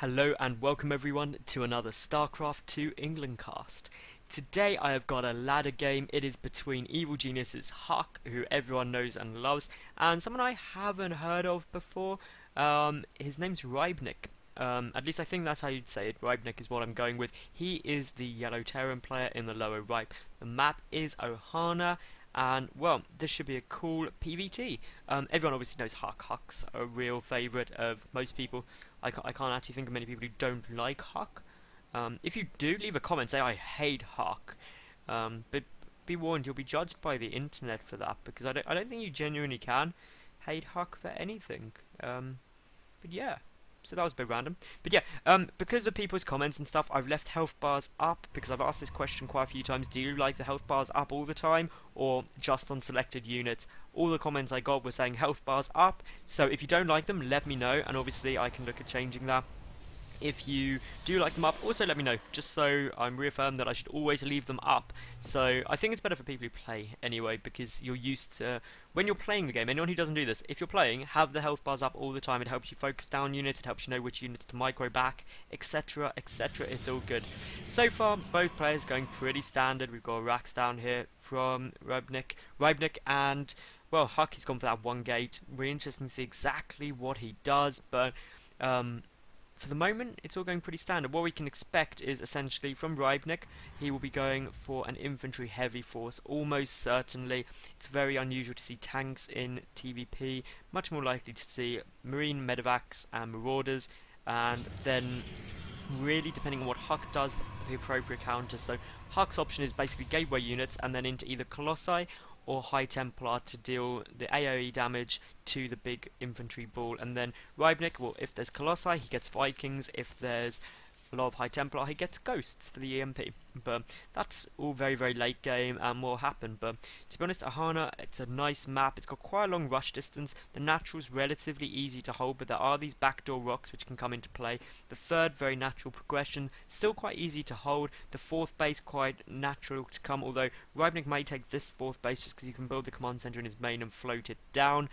Hello and welcome everyone to another StarCraft 2 England cast. Today I have got a ladder game. It is between Evil Genius's EGHuK, who everyone knows and loves, and someone I haven't heard of before. His name's rybniq. At least I think that's how you'd say it. Rybniq is what I'm going with. He is the yellow Terran player in the lower right. The map is Ohana. And, well, this should be a cool PvT. Everyone obviously knows EGHuK. EGHuK's a real favourite of most people. I can't actually think of many people who don't like EGHuK. If you do, leave a comment, say I hate EGHuK. But be warned, you'll be judged by the internet for that, because I don't think you genuinely can hate EGHuK for anything. But yeah. So that was a bit random. But yeah, because of people's comments and stuff, I've left health bars up, because I've asked this question quite a few times. Do you like the health bars up all the time, or just on selected units? All the comments I got were saying health bars up, so if you don't like them, let me know, and obviously I can look at changing that. If you do like them up, also let me know, just so I'm reaffirmed that I should always leave them up. So I think it's better for people who play anyway, because you're used to, when you're playing the game, anyone who doesn't do this, if you're playing, have the health bars up all the time. It helps you focus down units, it helps you know which units to micro back, etc, etc. It's all good. So far, both players going pretty standard. We've got racks down here from rybniq, and, well, EGHuK has gone for that one gate. We're interested to see exactly what he does, but for the moment, it's all going pretty standard. What we can expect is essentially from rybniq, he will be going for an infantry heavy force, almost certainly. It's very unusual to see tanks in TVP, much more likely to see marine medevacs and marauders, and then really depending on what EGHuK does, the appropriate counter. So EGHuK's option is basically gateway units and then into either Colossi or High Templar to deal the AoE damage to the big infantry ball, and then rybniq, well, if there's Colossi, he gets Vikings. If there's a lot of High Templar, he gets Ghosts for the EMP. But that's all very, very late game and will happen. But to be honest, Ohana, it's a nice map. It's got quite a long rush distance. The natural's relatively easy to hold, but there are these backdoor rocks which can come into play. The third, very natural progression, still quite easy to hold. The fourth base, quite natural to come, although rybniq may take this fourth base just because he can build the command center in his main and float it down.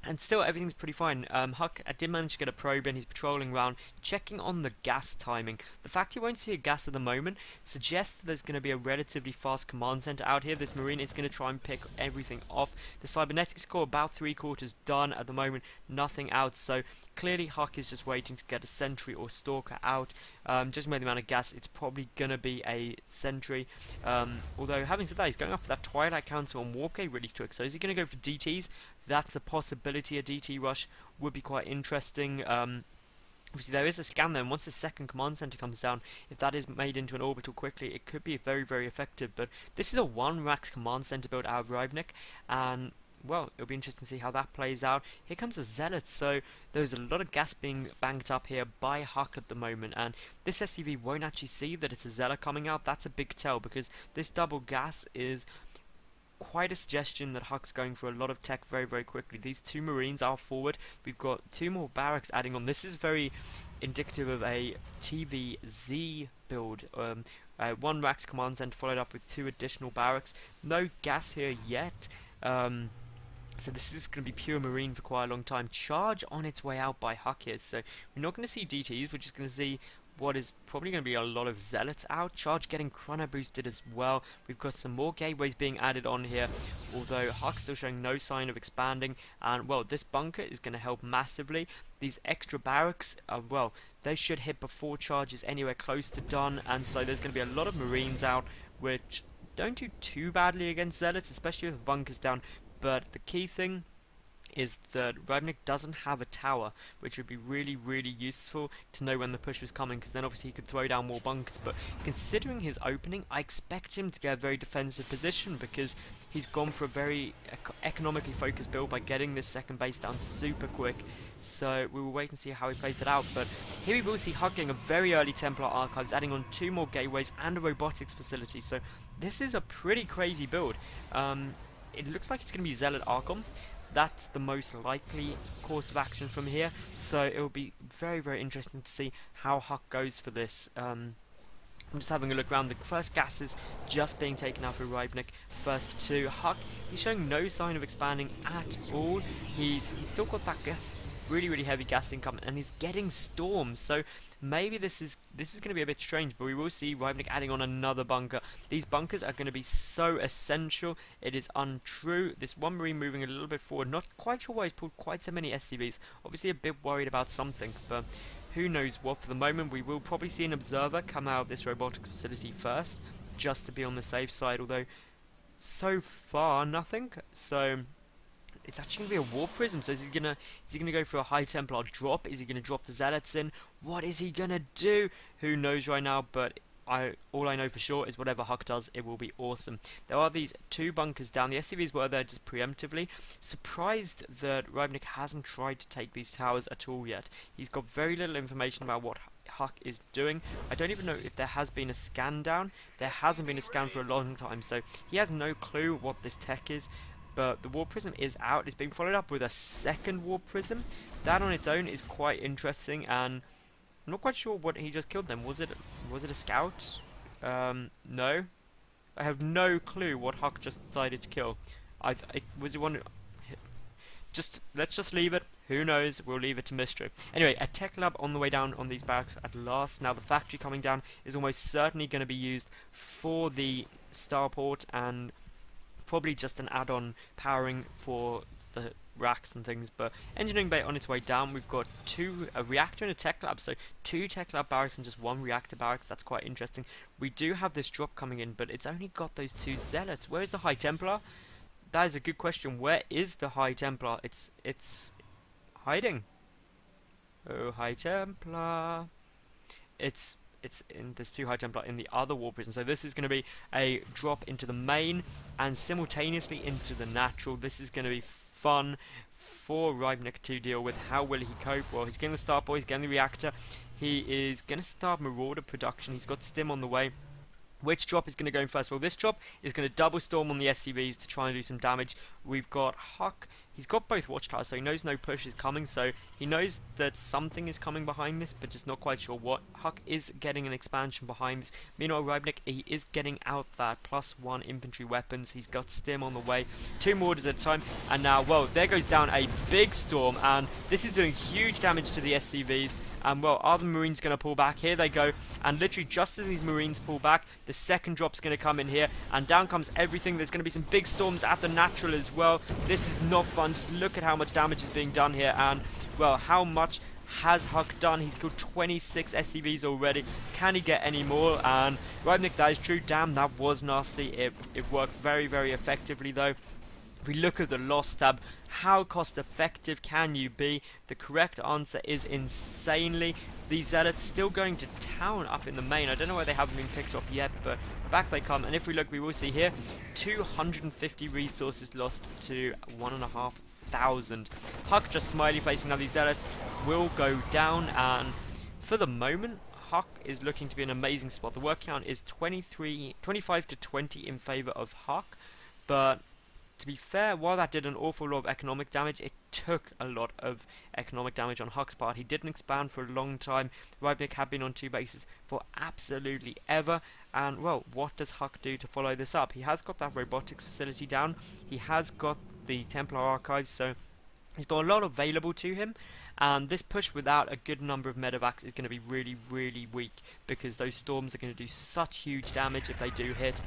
And still, everything's pretty fine. EGHuK, I did manage to get a probe in. He's patrolling around, checking on the gas timing. The fact you won't see a gas at the moment suggests that there's going to be a relatively fast command center out here. This marine is going to try and pick everything off. The cybernetics score about 3/4 done at the moment, nothing out. So clearly, EGHuK is just waiting to get a sentry or stalker out. Just by the amount of gas, it's probably going to be a sentry. Although, having said that, he's going off for that Twilight Council on Warp Gate really quick. So is he going to go for DTs? That's a possibility. A DT rush would be quite interesting. Obviously, there is a scan there, and once the second command center comes down, if that is made into an orbital quickly, it could be very, very effective. But this is a 1-racks command center build out of rybniq, and well, it'll be interesting to see how that plays out. Here comes a Zealot, so there's a lot of gas being banked up here by EGHuK at the moment, and this SCV won't actually see that it's a Zealot coming out. That's a big tell, because this double gas is quite a suggestion that EGHuK's going for a lot of tech very, very quickly. These two marines are forward. We've got 2 more barracks adding on. This is very indicative of a TVZ build. 1 racks command center followed up with 2 additional barracks. No gas here yet. So this is going to be pure marine for quite a long time. Charge on its way out by EGHuK here. So we're not going to see DTs. We're just going to see what is probably going to be a lot of Zealots out. Charge getting chrono boosted as well. We've got some more gateways being added on here, although EGHuK's still showing no sign of expanding. And, well, this bunker is going to help massively. These extra barracks, well, they should hit before charge is anywhere close to done. And so there's going to be a lot of marines out, which don't do too badly against Zealots, especially with bunkers down. But the key thing is that rybniq doesn't have a tower, which would be really, really useful to know when the push was coming, because then obviously he could throw down more bunkers. But considering his opening, I expect him to get a very defensive position, because he's gone for a very economically focused build by getting this second base down super quick. So we will wait and see how he plays it out. But here we will see EGHuK getting a very early Templar archives, adding on 2 more gateways and a robotics facility. So this is a pretty crazy build. It looks like it's going to be Zealot Archon. That's the most likely course of action from here, so it will be very, very interesting to see how EGHuK goes for this. I'm just having a look around. The first gas is just being taken out for rybniq. First 2, EGHuK, he's showing no sign of expanding at all. He's still got that gas really heavy gas income, and he's getting storms. So maybe this is going to be a bit strange, but we will see rybniq adding on another bunker. These bunkers are going to be so essential. It is untrue. This one marine moving a little bit forward. Not quite sure why he's pulled quite so many SCVs. Obviously a bit worried about something, but who knows what. For the moment, we will probably see an observer come out of this robotic facility first, just to be on the safe side, although so far nothing. So it's actually going to be a war prism. So is he gonna go for a high Templar drop? Is he gonna drop the zealots in? What is he gonna do? Who knows right now, but all I know for sure is whatever EGHuK does, it will be awesome. There are these two bunkers down. The SCVs were there just preemptively. Surprised that rybniq hasn't tried to take these towers at all yet. He's got very little information about what EGHuK is doing. I don't even know if there has been a scan down. There hasn't been a scan for a long time, so he has no clue what this tech is. But the war prism is out. It's being followed up with a second war prism. That on its own is quite interesting, and I'm not quite sure what he just killed them. Was it a scout? No. I have no clue what EGHuK just decided to kill. Was it one? Let's just leave it. Who knows? We'll leave it to mystery. Anyway, a tech lab on the way down on these barracks at last. Now the factory coming down is almost certainly going to be used for the starport, and probably just an add-on powering for the racks and things. But engineering bay on its way down. We've got a reactor and a tech lab, so 2 tech lab barracks and just 1 reactor barracks. That's quite interesting. We do have this drop coming in, but it's only got those 2 zealots. Where is the high Templar? That is a good question. Where is the high Templar? It's hiding. Oh, high Templar. There's 2 high Templar in the other war prism. So this is going to be a drop into the main and simultaneously into the natural. This is going to be fun for rybniq to deal with. How will he cope? Well, he's getting the starport, he's getting the reactor. He is going to start marauder production. He's got stim on the way. Which drop is going to go in first? Well, this drop is going to double storm on the SCVs to try and do some damage. We've got EGHuK. He's got both watchtowers, so he knows no push is coming. So he knows that something is coming behind this, but just not quite sure what. EGHuK is getting an expansion behind this. Meanwhile, rybniq, he is getting out that +1 infantry weapons. He's got stim on the way. 2 mortars at a time. And now, well, there goes down a big storm. And this is doing huge damage to the SCVs. And well, are the Marines going to pull back? Here they go. And literally just as these Marines pull back, the second drop's going to come in here. And down comes everything. There's going to be some big storms at the natural as well. This is not fun. Just look at how much damage is being done here. And well, how much has EGHuK done? He's killed 26 SCVs already. Can he get any more? And rybniq, that is true. Damn, that was nasty. It worked very effectively though. If we look at the loss tab, how cost effective can you be? The correct answer is insanely. These zealots still going to town up in the main. I don't know why they haven't been picked up yet, but back they come. And if we look, we will see here 250 resources lost to 1,500. EGHuK just smiley facing. Now these zealots will go down, and for the moment EGHuK is looking to be an amazing spot. The work count is 25 to 20 in favor of EGHuK, but to be fair, while that did an awful lot of economic damage, it took a lot of economic damage on EGHuK's part. He didn't expand for a long time. rybniq had been on 2 bases for absolutely ever. And, well, what does EGHuK do to follow this up? He has got that robotics facility down. He has got the Templar archives, so he's got a lot available to him. And this push without a good number of medevacs is going to be really weak, because those storms are going to do such huge damage if they do hit.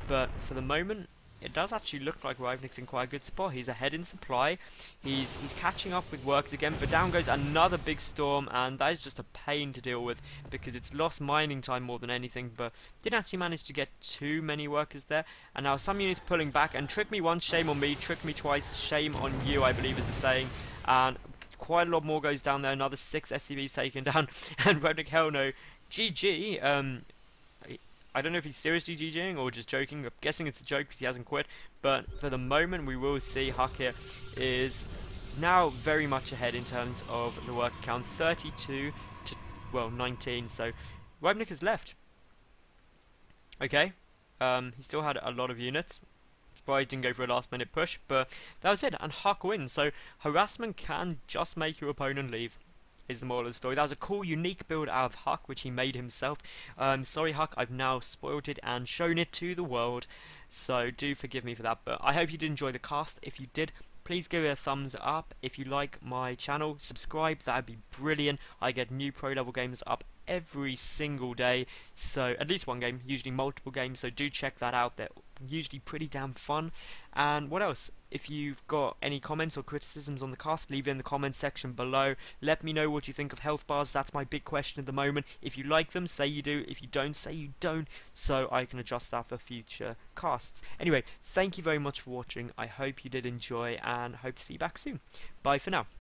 But for the moment, it does actually look like rybniq's in quite a good spot. He's ahead in supply. He's catching up with works again, but down goes another big storm, and that is just a pain to deal with because it's lost mining time more than anything, but didn't actually manage to get too many workers there. And now some units pulling back, and trick me once, shame on me, trick me twice, shame on you, I believe is the saying. And quite a lot more goes down there. Another 6 SCVs taken down, and rybniq, hell no, GG. I don't know if he's seriously GGing or just joking. I'm guessing it's a joke because he hasn't quit. But for the moment, we will see EGHuK here is now very much ahead in terms of the work count. 32 to, well, 19. So rybniq has left. Okay. He still had a lot of units. Probably didn't go for a last minute push. But that was it. And EGHuK wins. So harassment can just make your opponent leave, is the moral of the story. That was a cool, unique build out of EGHuK, which he made himself. Sorry, EGHuK, I've now spoiled it and shown it to the world, so do forgive me for that. But I hope you did enjoy the cast. If you did, please give it a thumbs up. If you like my channel, subscribe, that'd be brilliant. I get new pro level games up every single day, so at least one game, usually multiple games, so do check that out. They're usually pretty damn fun. And what else? If you've got any comments or criticisms on the cast, leave it in the comments section below. Let me know what you think of health bars. That's my big question at the moment. If you like them, say you do. If you don't, say you don't, so I can adjust that for future casts. Anyway, thank you very much for watching. I hope you did enjoy and hope to see you back soon. Bye for now.